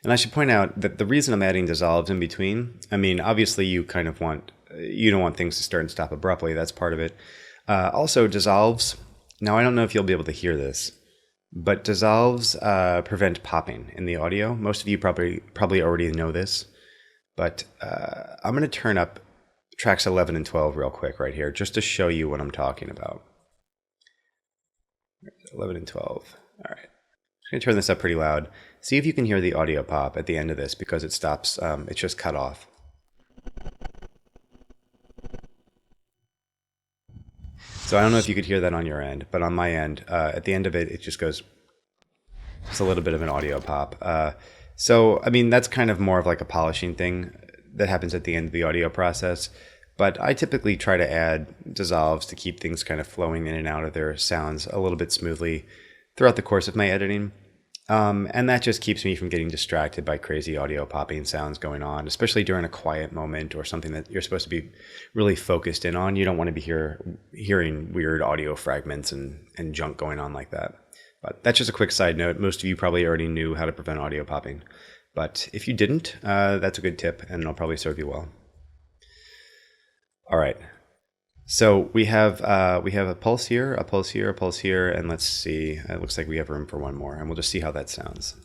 And I should point out that the reason I'm adding dissolves in between, I mean, obviously you don't want things to start and stop abruptly. That's part of it. Also, dissolves. Now, I don't know if you'll be able to hear this, but dissolves prevent popping in the audio. Most of you probably already know this, but I'm going to turn up tracks 11 and 12 real quick right here, just to show you what I'm talking about. 11 and 12. All right. I'm going to turn this up pretty loud. See if you can hear the audio pop at the end of this because it stops. It's just cut off. So I don't know if you could hear that on your end, but on my end, at the end of it, it just goes, it's a little bit of an audio pop. So, I mean, that's kind of more of like a polishing thing that happens at the end of the audio process. But I typically try to add dissolves to keep things kind of flowing in and out of their sounds a little bit smoothly throughout the course of my editing. And that just keeps me from getting distracted by crazy audio popping sounds going on, especially during a quiet moment or something that you're supposed to be really focused in on. You don't want to be hearing weird audio fragments and junk going on like that. But that's just a quick side note. Most of you probably already knew how to prevent audio popping. But if you didn't, that's a good tip, and it'll probably serve you well. All right. So we have a pulse here, a pulse here, a pulse here, and let's see. It looks like we have room for one more, and we'll just see how that sounds.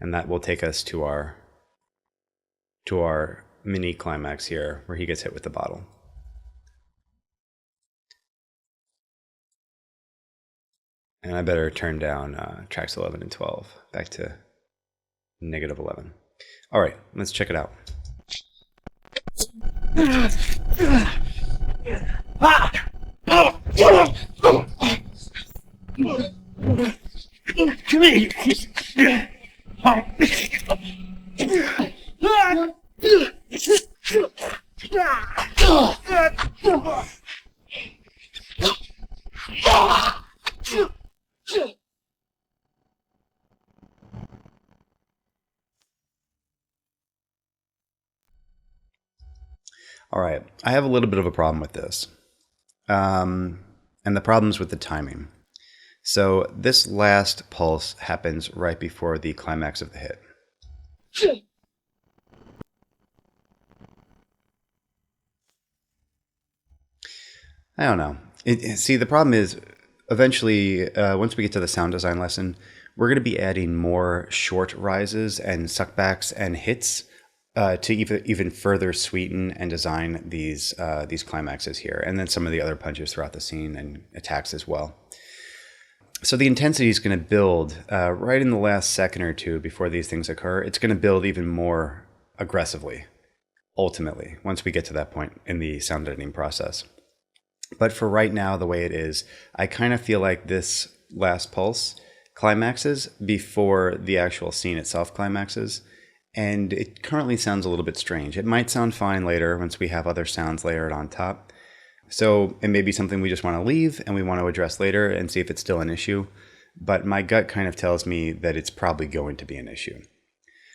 And that will take us to our mini climax here, where he gets hit with the bottle. And I better turn down tracks 11 and 12 back to -11. All right, let's check it out. All right, I have a little bit of a problem with this. And the problem's with the timing. So this last pulse happens right before the climax of the hit. I don't know. See, the problem is eventually, once we get to the sound design lesson, we're going to be adding more short rises and suckbacks and hits to even further sweeten and design these climaxes here, and then some of the other punches throughout the scene and attacks as well. So the intensity is going to build right in the last second or two before these things occur. It's going to build even more aggressively, ultimately, once we get to that point in the sound editing process. But for right now, the way it is, I kind of feel like this last pulse climaxes before the actual scene itself climaxes. And it currently sounds a little bit strange. It might sound fine later once we have other sounds layered on top. So it may be something we just want to leave and we want to address later and see if it's still an issue. But my gut kind of tells me that it's probably going to be an issue.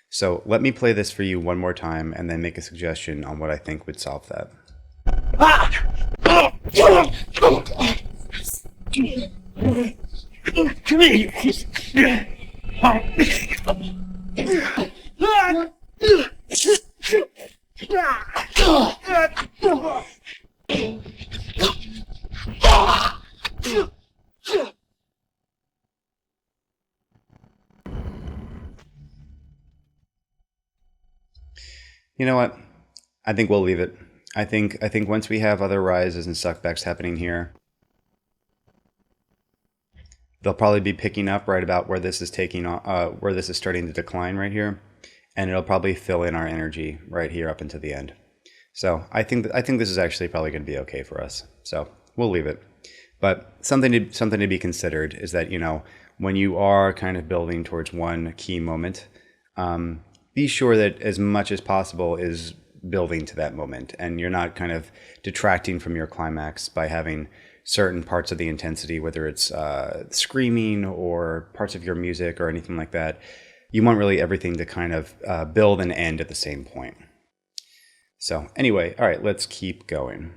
So let me play this for you one more time and then make a suggestion on what I think would solve that. You know what? I think we'll leave it. I think once we have other rises and suckbacks happening here, they'll probably be picking up right about where this is where this is starting to decline right here, and it'll probably fill in our energy right here up into the end. So I think this is actually probably going to be okay for us. So we'll leave it. But something to be considered is that, you know, when you are kind of building towards one key moment, be sure that as much as possible is building to that moment, and you're not kind of detracting from your climax by having certain parts of the intensity, whether it's screaming or parts of your music or anything like that. You want really everything to kind of build and end at the same point. So anyway, all right, let's keep going.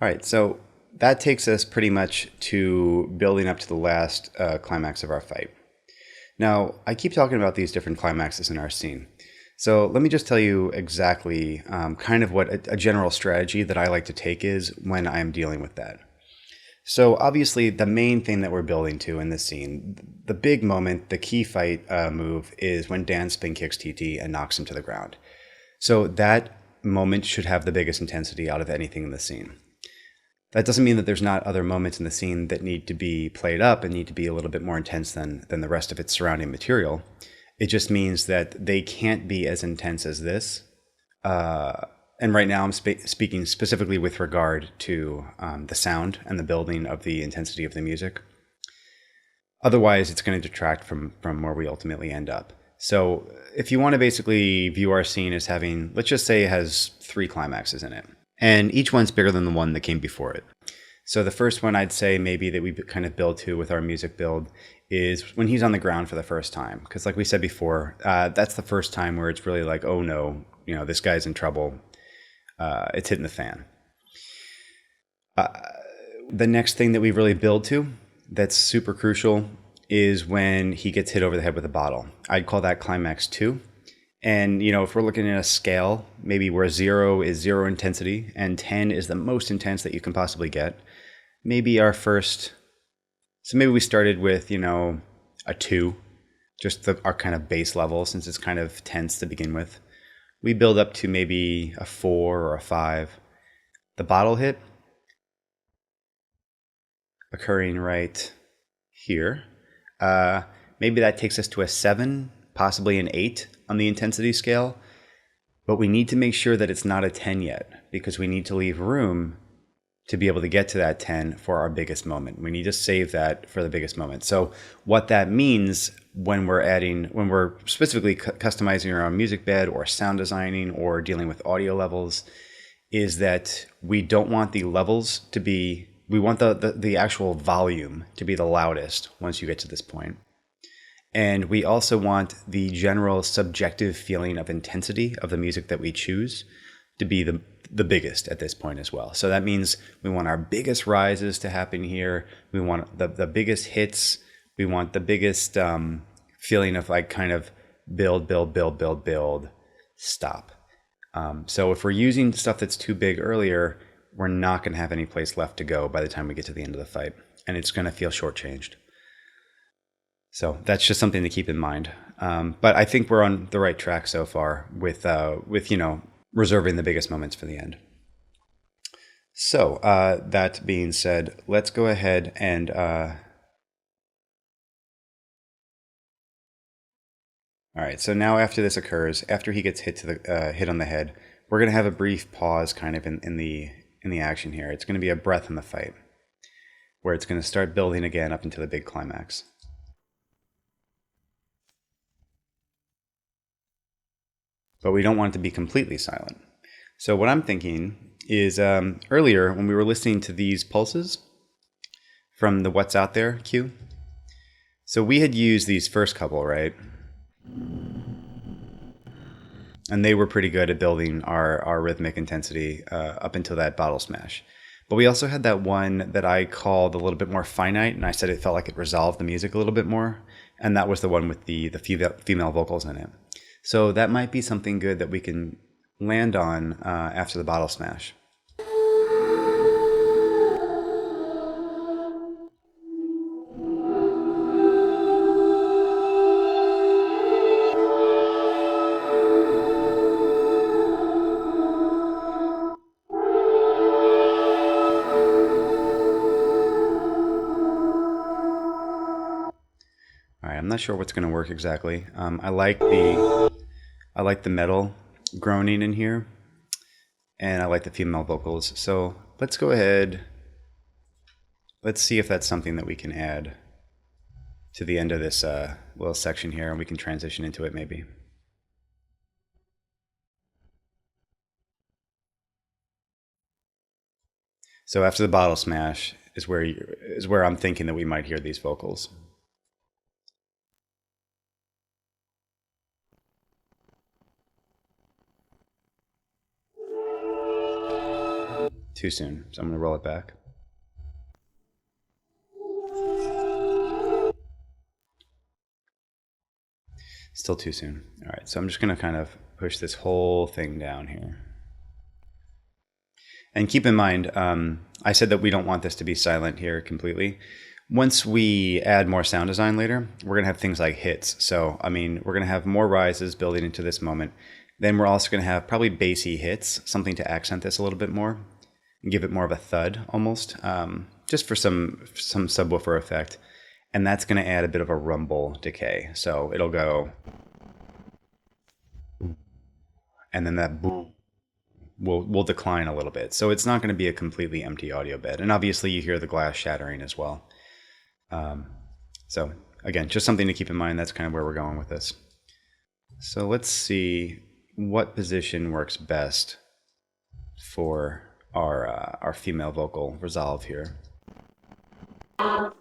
All right, so that takes us pretty much to building up to the last climax of our fight. Now, I keep talking about these different climaxes in our scene. So let me just tell you exactly kind of what a general strategy that I like to take is when I'm dealing with that. So obviously, the main thing that we're building to in this scene, the big moment, the key fight move is when Dan spin kicks TT and knocks him to the ground. So that moment should have the biggest intensity out of anything in the scene. That doesn't mean that there's not other moments in the scene that need to be played up and need to be a little bit more intense than the rest of its surrounding material. It just means that they can't be as intense as this. And right now I'm speaking specifically with regard to the sound and the building of the intensity of the music. Otherwise, it's going to detract from where we ultimately end up. So if you want to basically view our scene as having, let's just say it has 3 climaxes in it, and each one's bigger than the one that came before it. So the first one I'd say maybe that we kind of build to with our music build is when he's on the ground for the first time. Because like we said before, that's the first time where it's really like, oh no, this guy's in trouble. It's hitting the fan. The next thing that we really build to that's super crucial is when he gets hit over the head with a bottle. I'd call that climax 2. And, if we're looking at a scale, maybe where 0 is 0 intensity and 10 is the most intense that you can possibly get, maybe maybe we started with, a 2, just our kind of base level since it's kind of tense to begin with. We build up to maybe a 4 or a 5. The bottle hit occurring right here. Maybe that takes us to a 7, possibly an 8 on the intensity scale. But we need to make sure that it's not a 10 yet, because we need to leave room to be able to get to that 10 for our biggest moment. We need to save that for the biggest moment. So what that means when we're specifically customizing our own music bed or sound designing or dealing with audio levels, is that we don't want the levels to be, we want the actual volume to be the loudest once you get to this point. And we also want the general subjective feeling of intensity of the music that we choose to be the biggest at this point as well. So that means we want our biggest rises to happen here. We want the biggest hits. We want the biggest feeling of like kind of build, stop. So if we're using stuff that's too big earlier, we're not going to have any place left to go by the time we get to the end of the fight. And it's going to feel shortchanged. So that's just something to keep in mind. But I think we're on the right track so far with reserving the biggest moments for the end. So that being said, let's go ahead and all right. So now after this occurs, after he gets hit on the head, we're going to have a brief pause kind of in the action here. It's going to be a breath in the fight where it's going to start building again up into the big climax. But we don't want it to be completely silent. So what I'm thinking is earlier when we were listening to these pulses from the What's Out There cue, so we had used these first couple, right? And they were pretty good at building our rhythmic intensity up until that bottle smash. But we also had that one that I called a little bit more finite, and I said it felt like it resolved the music a little bit more. And that was the one with the female vocals in it. So that might be something good that we can land on after the bottle smash. All right, I'm not sure what's going to work exactly. I like the metal groaning in here, and I like the female vocals. So let's go ahead. Let's see if that's something that we can add to the end of this little section here, and we can transition into it maybe. So after the bottle smash is where I'm thinking that we might hear these vocals. Too soon, so I'm going to roll it back. Still too soon. All right, so I'm just going to kind of push this whole thing down here. And keep in mind, I said that we don't want this to be silent here completely. Once we add more sound design later, we're going to have things like hits. So, I mean, we're going to have more rises building into this moment. Then we're also going to have probably bassy hits, something to accent this a little bit more and give it more of a thud almost, just for some subwoofer effect. And that's going to add a bit of a rumble decay. So it'll go, and then that boom will decline a little bit. So it's not going to be a completely empty audio bed. And obviously you hear the glass shattering as well. So again, just something to keep in mind. That's kind of where we're going with this. So let's see what position works best for our female vocal resolve here. I'll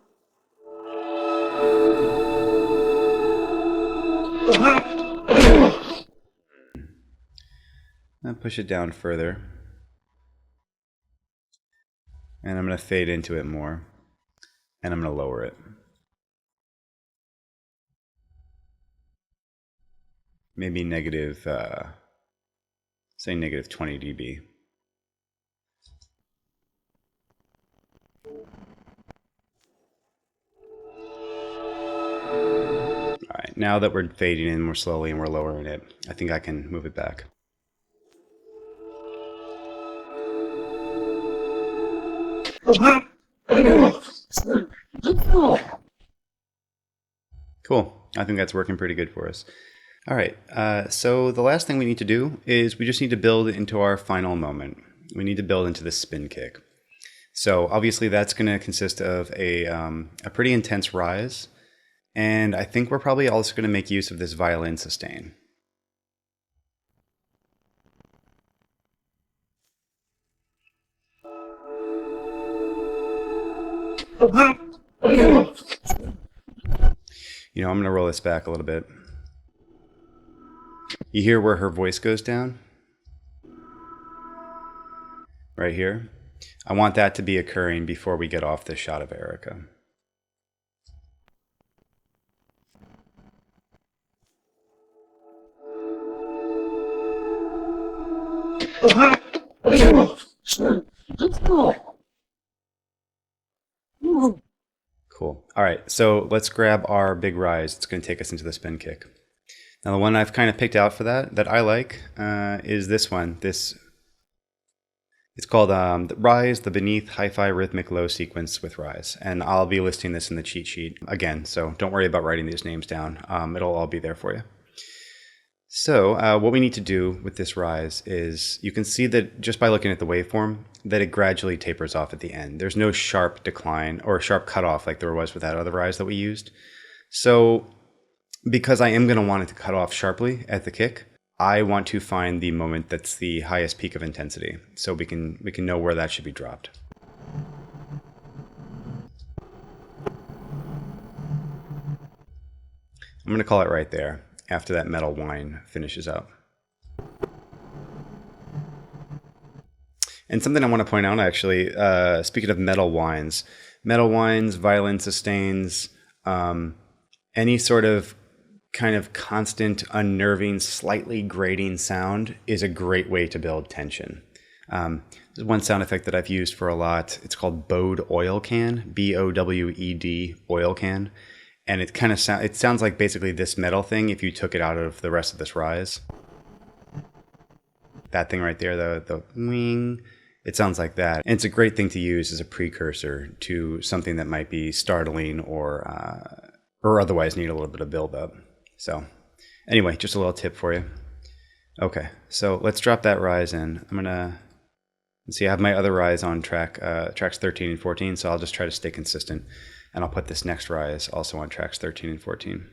push it down further. And I'm going to fade into it more. And I'm going to lower it. Maybe negative, say negative 20 dB. All right, now that we're fading in more slowly and we're lowering it, I think I can move it back. Cool. I think that's working pretty good for us. All right, so the last thing we need to do is we just need to build into our final moment. We need to build into the spin kick. So obviously that's going to consist of a pretty intense rise, and I think we're probably also going to make use of this violin sustain. You know, I'm going to roll this back a little bit. You hear where her voice goes down? Right here. I want that to be occurring before we get off this shot of Erica. Cool. All right, so let's grab our big rise. It's going to take us into the spin kick. Now the one I've kind of picked out for that I like, is this one. It's called the Rise, the Beneath Hi-Fi Rhythmic Low Sequence with Rise. And I'll be listing this in the cheat sheet again, so don't worry about writing these names down. It'll all be there for you. So what we need to do with this rise is, you can see that just by looking at the waveform, that it gradually tapers off at the end. There's no sharp decline or sharp cutoff like there was with that other rise that we used. So because I am going to want it to cut off sharply at the kick, I want to find the moment that's the highest peak of intensity, so we can know where that should be dropped. I'm going to call it right there, after that metal whine finishes up. And something I want to point out, actually, speaking of metal whines, violin sustains, any sort of kind of constant, unnerving, slightly grating sound is a great way to build tension. There's one sound effect that I've used for a lot. It's called bowed oil can, B-O-W-E-D, oil can. And it kind of it sounds like basically this metal thing if you took it out of the rest of this rise. That thing right there, the wing, it sounds like that. And it's a great thing to use as a precursor to something that might be startling or otherwise need a little bit of build-up. So anyway, just a little tip for you. Okay, so let's drop that rise in. I'm gonna, let's see, I have my other rise on tracks 13 and 14, so I'll just try to stay consistent. And I'll put this next rise also on tracks 13 and 14.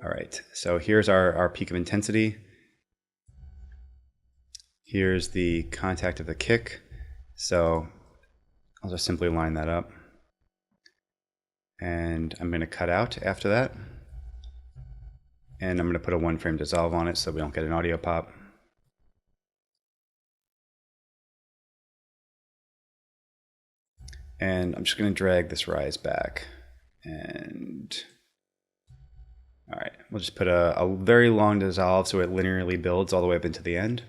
All right, so here's our peak of intensity. Here's the contact of the kick. So I'll just simply line that up. And I'm going to cut out after that. And I'm going to put a one frame dissolve on it so we don't get an audio pop. And I'm just going to drag this rise back. And We'll just put a very long dissolve so it linearly builds all the way up into the end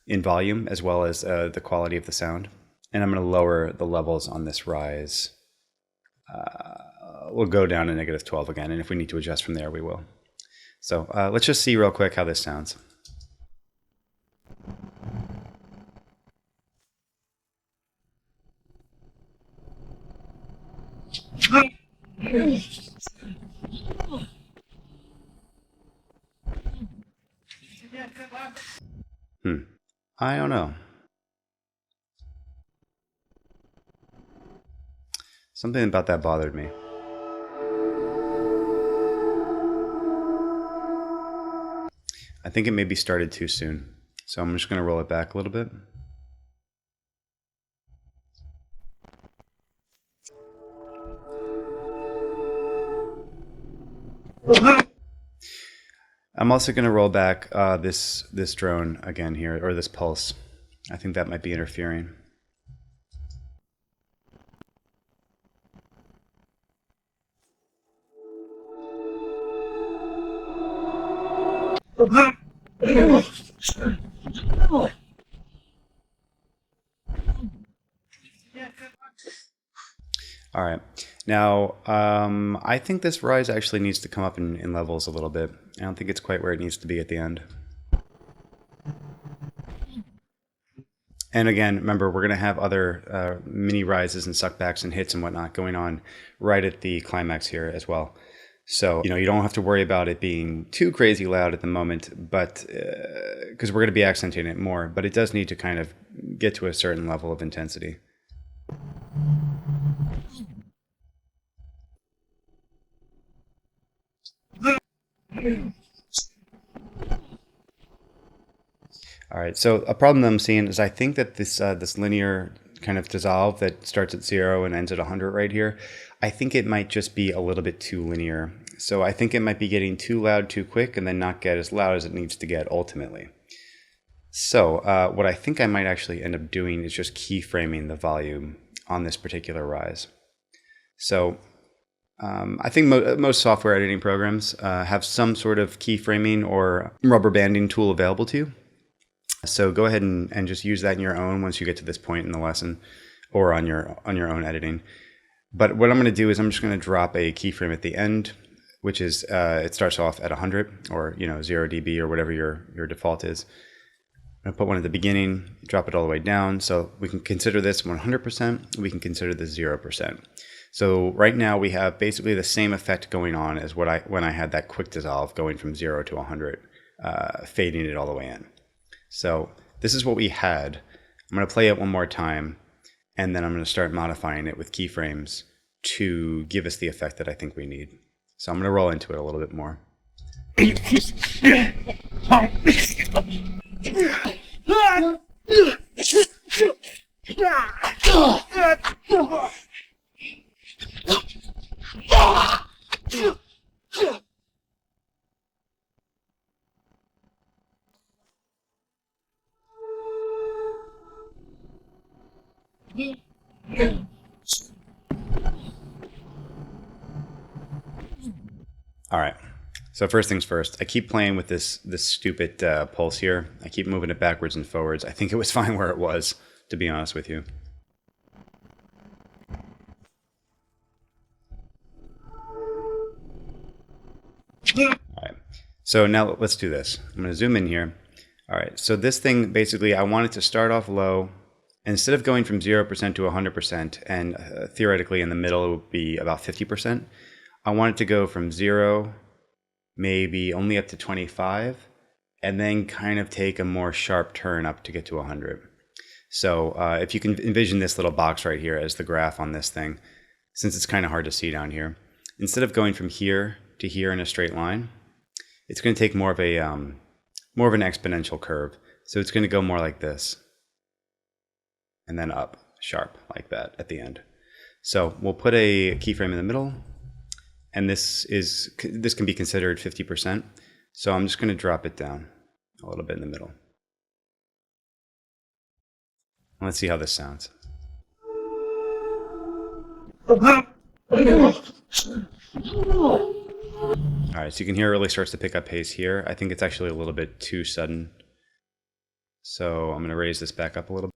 in volume as well as the quality of the sound. And I'm going to lower the levels on this rise. We'll go down to -12 again, and if we need to adjust from there, we will. So let's just see real quick how this sounds. I don't know. Something about that bothered me. I think it maybe started too soon. So I'm just going to roll it back a little bit. I'm also going to roll back this drone again here, or this pulse. I think that might be interfering. All right. Now, I think this rise actually needs to come up in levels a little bit. I don't think it's quite where it needs to be at the end. And again, remember, we're going to have other mini rises and suckbacks and hits and whatnot going on right at the climax here as well. So, you don't have to worry about it being too crazy loud at the moment, but because we're going to be accenting it more, but it does need to kind of get to a certain level of intensity. All right, so a problem that I'm seeing is I think that this linear kind of dissolve that starts at 0 and ends at 100 right here, I think it might just be a little bit too linear. So I think it might be getting too loud too quick and then not get as loud as it needs to get ultimately. So what I think I might actually end up doing is just keyframing the volume on this particular rise. So I think most software editing programs have some sort of keyframing or rubber banding tool available to you. So go ahead and just use that in your own once you get to this point in the lesson or on your own editing. But what I'm going to do is I'm just going to drop a keyframe at the end, which is it starts off at 100 or 0 dB or whatever your default is. I'm going to put one at the beginning, drop it all the way down. So we can consider this 100%. We can consider this 0%. So right now we have basically the same effect going on as when I had that quick dissolve going from 0 to 100, fading it all the way in. So this is what we had. I'm going to play it one more time, and then I'm going to start modifying it with keyframes to give us the effect that I think we need. So I'm going to roll into it a little bit more. All right. So first things first, I keep playing with this stupid pulse here. I keep moving it backwards and forwards. I think it was fine where it was, to be honest with you. All right. So now let's do this. I'm going to zoom in here. All right. So this thing, basically, I want it to start off low. Instead of going from 0% to 100%, and theoretically in the middle it would be about 50%, I want it to go from 0, maybe only up to 25, and then kind of take a more sharp turn up to get to 100. So if you can envision this little box right here as the graph on this thing, since it's kind of hard to see down here, instead of going from here to here in a straight line, it's going to take more of an exponential curve. So it's going to go more like this, and then up sharp like that at the end. So we'll put a keyframe in the middle, and this can be considered 50%. So I'm just going to drop it down a little bit in the middle. Let's see how this sounds. All right, so you can hear it really starts to pick up pace here. I think it's actually a little bit too sudden. So I'm going to raise this back up a little bit.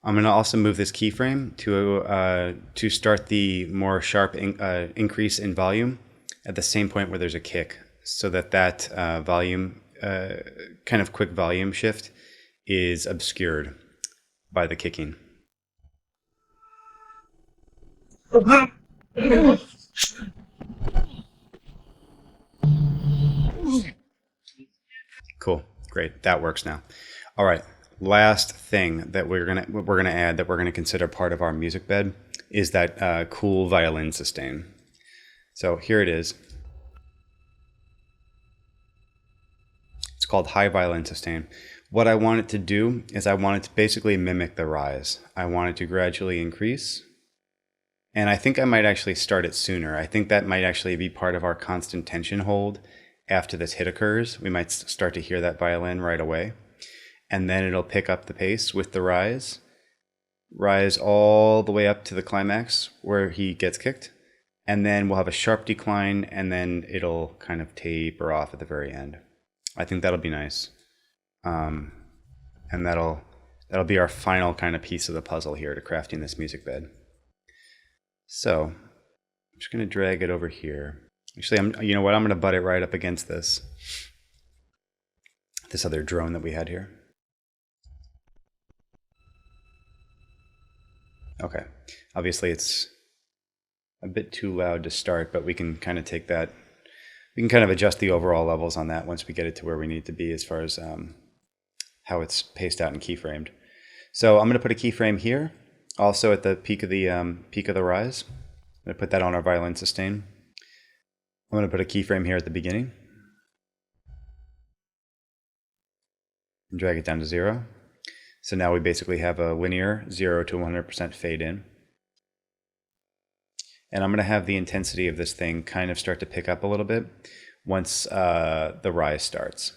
I'm going to also move this keyframe to start the more sharp increase in volume at the same point where there's a kick, so that volume, kind of quick volume shift, is obscured by the kicking. Cool, great, that works now. All right, last thing that we're gonna add, that we're gonna consider part of our music bed, is that cool violin sustain. So here it is. It's called high violin sustain. What I want it to do is I want it to basically mimic the rise. I want it to gradually increase. And I think I might actually start it sooner. I think that might actually be part of our constant tension hold after this hit occurs. We might start to hear that violin right away. And then it'll pick up the pace with the rise all the way up to the climax where he gets kicked. And then we'll have a sharp decline, and then it'll kind of taper off at the very end. I think that'll be nice. And that'll be our final kind of piece of the puzzle here to crafting this music bed. So I'm just going to drag it over here. Actually, you know what? I'm going to butt it right up against this other drone that we had here. Okay. Obviously, it's a bit too loud to start, but we can kind of take that. We can kind of adjust the overall levels on that once we get it to where we need to be as far as how it's paced out and keyframed. So I'm going to put a keyframe here, also at the peak of the rise. I'm going to put that on our violin sustain. I'm going to put a keyframe here at the beginning and drag it down to 0. So now we basically have a linear 0 to 100% fade in. And I'm going to have the intensity of this thing kind of start to pick up a little bit once the rise starts.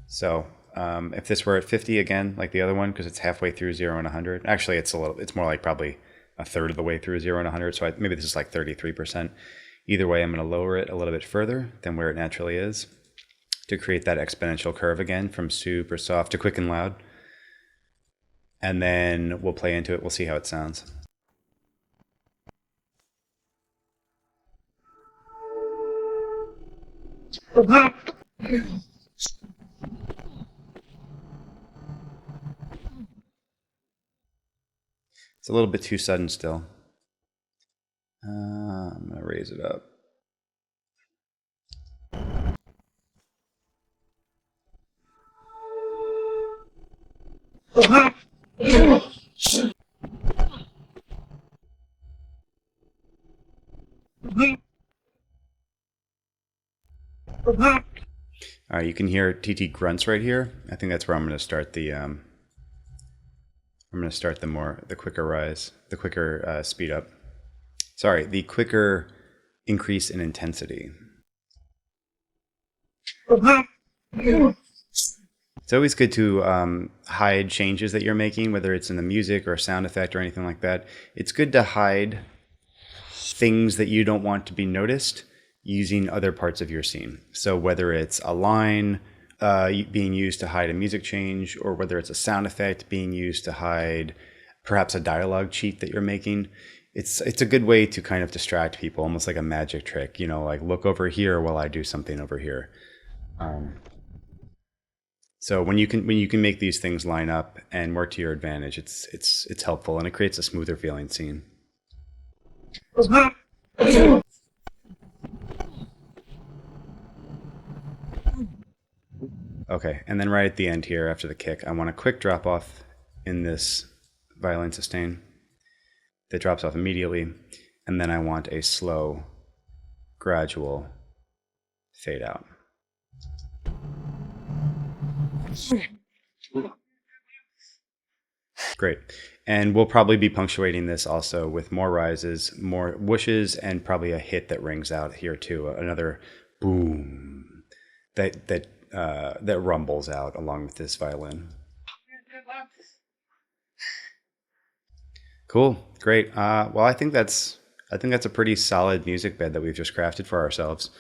So if this were at 50 again, like the other one, because it's halfway through 0 and 100. Actually, it's more like probably a third of the way through 0 and 100. So maybe this is like 33%. Either way, I'm going to lower it a little bit further than where it naturally is to create that exponential curve again from super soft to quick and loud. And then we'll play into it. We'll see how it sounds. It's a little bit too sudden still. I'm going to raise it up. All right, you can hear TT grunts right here. I think that's where I'm going to start the the quicker rise, the quicker speed up. Sorry, the quicker increase in intensity. It's always good to hide changes that you're making, whether it's in the music or a sound effect or anything like that. It's good to hide things that you don't want to be noticed using other parts of your scene. So whether it's a line being used to hide a music change, or whether it's a sound effect being used to hide perhaps a dialogue cheat that you're making, it's a good way to kind of distract people, almost like a magic trick, you know, like look over here while I do something over here. So when you can make these things line up and work to your advantage, it's helpful, and it creates a smoother feeling scene. Okay, and then right at the end here, after the kick, I want a quick drop off in this violin sustain that drops off immediately, and then I want a slow, gradual fade out. Great. And we'll probably be punctuating this also with more rises, more whooshes, and probably a hit that rings out here too, another boom that that rumbles out along with this violin. Cool, great. Well, I think that's a pretty solid music bed that we've just crafted for ourselves.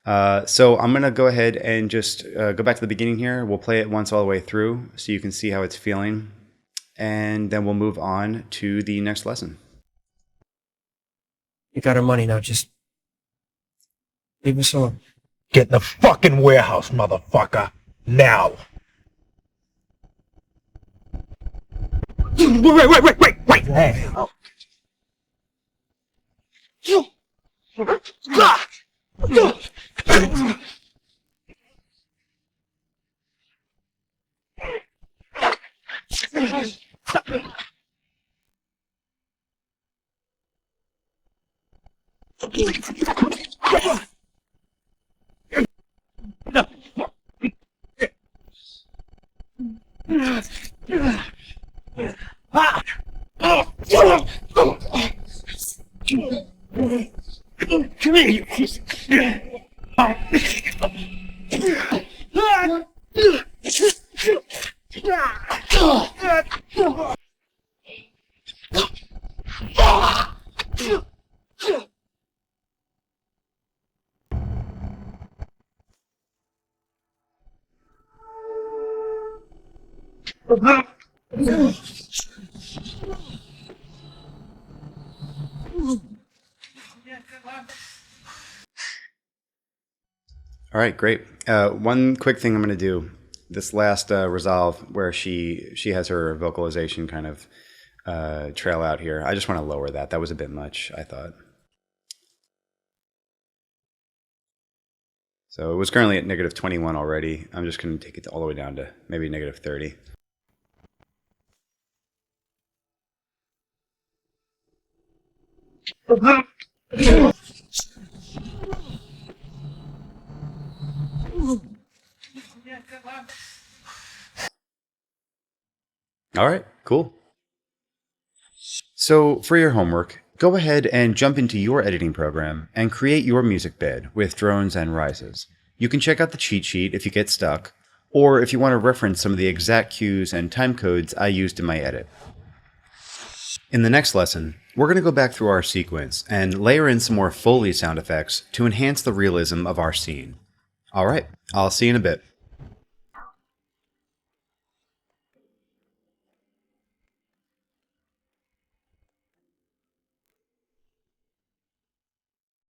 So I'm gonna go ahead and just go back to the beginning here. We'll play it once all the way through, so you can see how it's feeling, and then we'll move on to the next lesson. You got our money now, just leave us alone. Get in the fucking warehouse, motherfucker. Now. Wait. Hey. Come here, you piece of shit. All right, great. One quick thing I'm going to do. This last resolve where she has her vocalization kind of trail out here. I just want to lower that. That was a bit much, I thought. So it was currently at negative 21 already. I'm just going to take it all the way down to maybe negative 30. All right, cool. So for your homework, go ahead and jump into your editing program and create your music bed with drones and rises. You can check out the cheat sheet if you get stuck, or if you want to reference some of the exact cues and time codes I used in my edit. In the next lesson, we're going to go back through our sequence and layer in some more Foley sound effects to enhance the realism of our scene. All right, I'll see you in a bit.